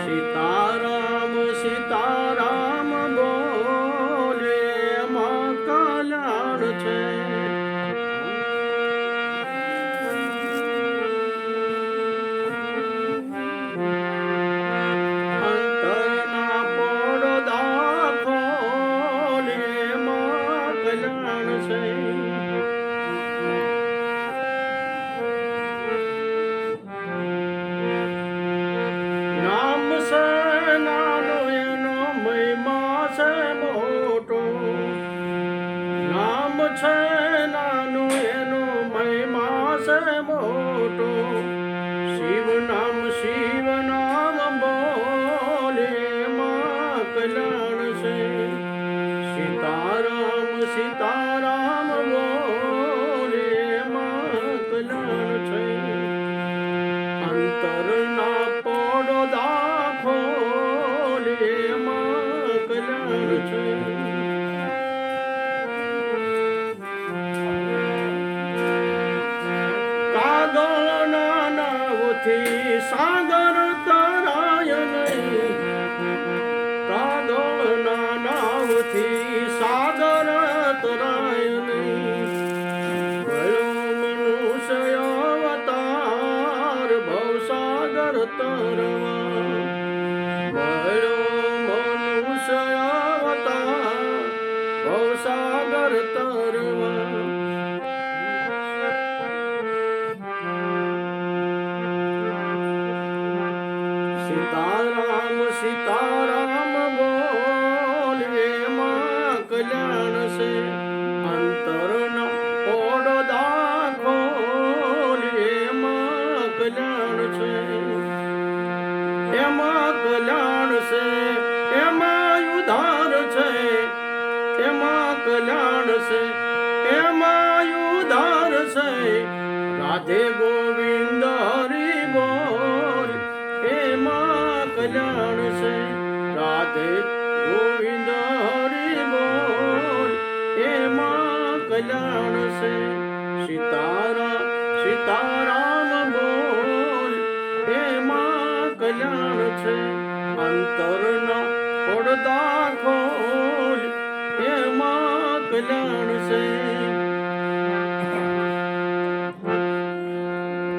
સીતારામ સીતારામ બોલે એમાં કલ્યાણ છે. અંતરના પડદા ખોલે એમાં કલ્યાણ છે. નામ છે નાનો એનો મહિમા છે મોટો. નામ છે નાનું એનો મહિમા છે મોટો. શિવ નામ બોલે એમાં કલ્યાણ છે. સીતારામ સીતારામ બોલે એમાં કલ્યાણ છે. અંતરના પડદા ખોલે એમાં કલ્યાણ છે. કાગળના નાવથી સાગર તરાય નહીં. કાગળના નાવથી સાગર તરાય નહીં. ભયો મનુષ્ય અવતાર ભવસાગર તરવા. ભયો મનુષ્ય અવતાર ભવસાગર તરવા. સીતારામ સીતારામ બોલે એમાં કલ્યાણ છે. અંતરના પડદા ખોલે એમાં કલ્યાણ છે. એમાં કલ્યાણ છે. એમાં ઉધાર છે. એમાં કલ્યાણ છે. એમાં ઉધાર છે. રાધે ગોવિંદ હરિ બોલ એમાં કલ્યાણ છે. રાધે ગોવિંદ હરિ બોલ એમાં કલ્યાણ છે. સીતારામ સીતારામ બોલ એમાં કલ્યાણ છે. અંતરના પડદા ખોલ એમાં કલ્યાણ છે.